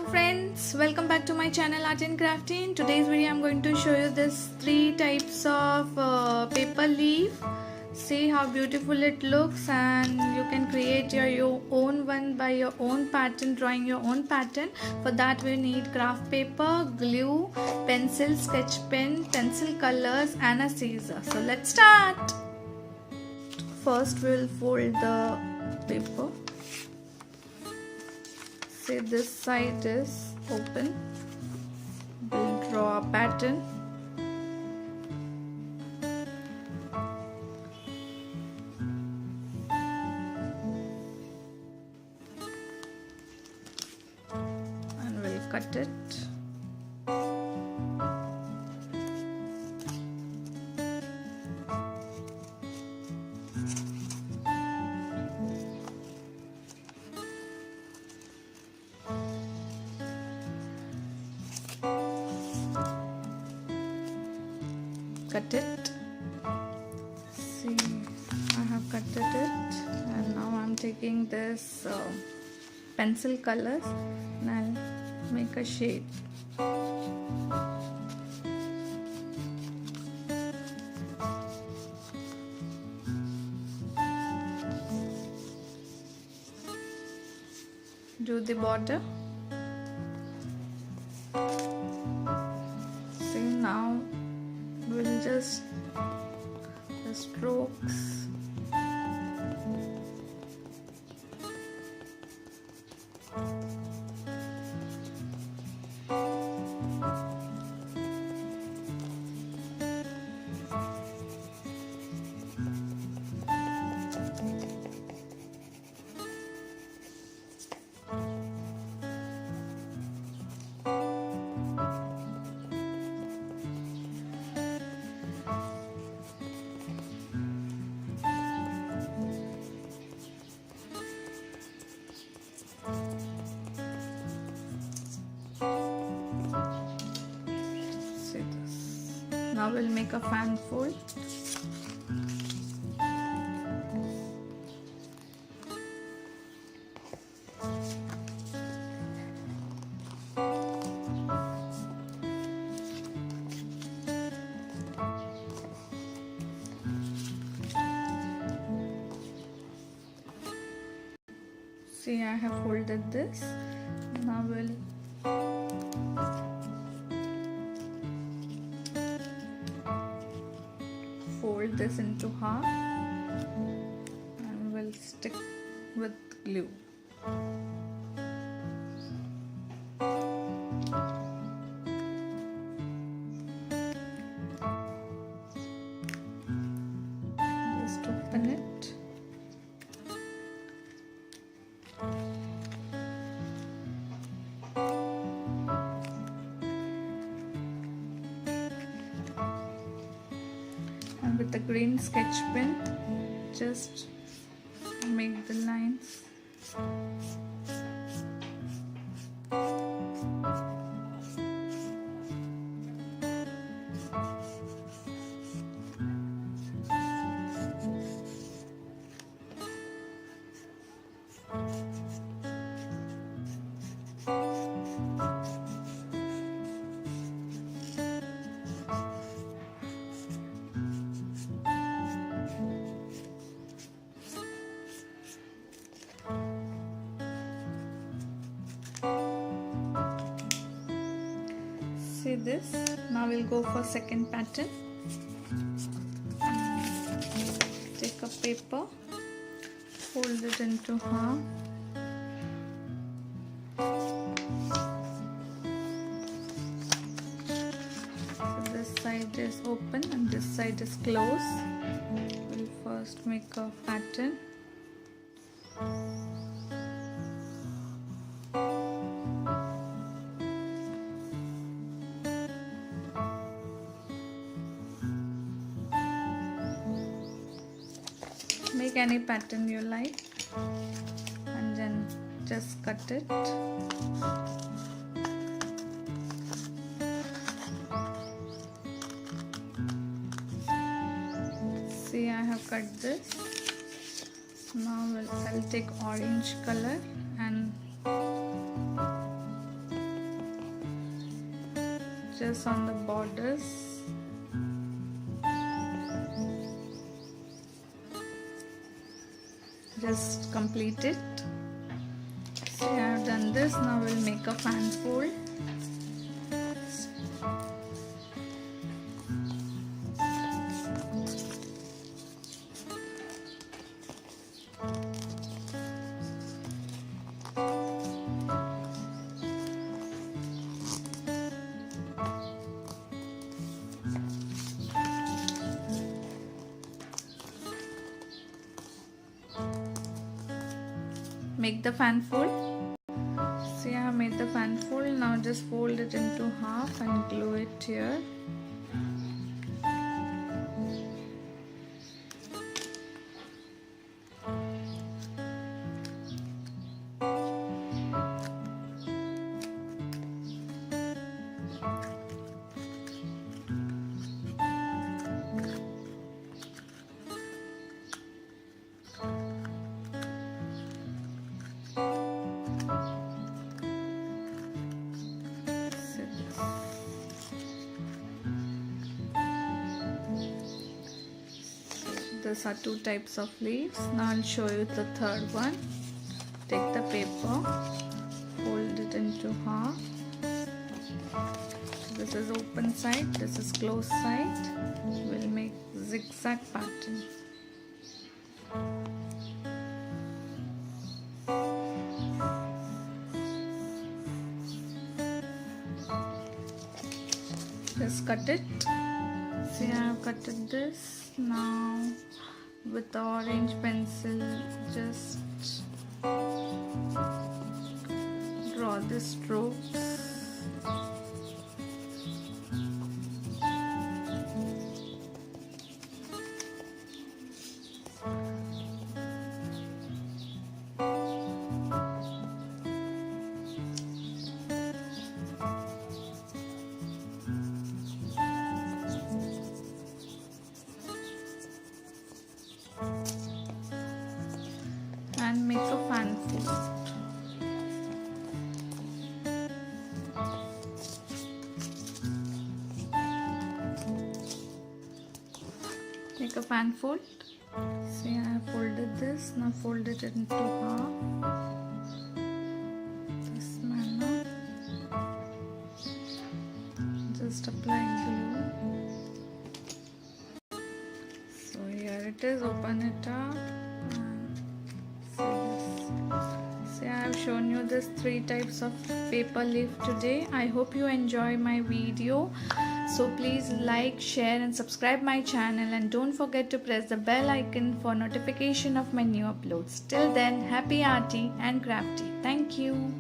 friends, welcome back to my channel Arty and Crafty. In today's video I'm going to show you this 3 types of paper leaf. See how beautiful it looks, and you can create your own one by your own pattern, drawing your own pattern. For that we need craft paper, glue, pencil, sketch pen, pencil colors and a scissor. So let's start. First we will fold the paper. See, this side is open. We'll draw a pattern. And we'll cut it. Cut it. See, I have cut it, and now I'm taking this pencil colors and I'll make a shade. Do the border. See, now we'll just the strokes. Now we'll make a fan fold. See, I have folded this. Now we'll fold this into half and we'll stick with glue. Just open it. And with the green sketch pen, just make the lines. See this. Now we'll go for second pattern. Take a paper, fold it into half. So this side is open and this side is closed. We'll first make a pattern. Make any pattern you like and then just cut it. See, I have cut this. Now I'll take orange color and just on the borders. Just complete it. So I have done this. Now we'll make a fan fold. Make the fan fold. See, I have made the fan fold. Now just fold it into half and glue it here. These are two types of leaves. Now I'll show you the third one. Take the paper, fold it into half. This is open side, this is closed side. We'll make zigzag pattern. Just cut it. See, I have cutted this. Now with the orange pencil, just draw the strokes. And make a fan fold. Make a fan fold. See, I have folded this. Now fold it into half. This manner. Just apply glue. So here it is. Open it up. I have shown you this 3 types of paper leaf today. I hope you enjoy my video. So please like, share and subscribe my channel, and don't forget to press the bell icon for notification of my new uploads. Till then, happy Arty and Crafty. Thank you.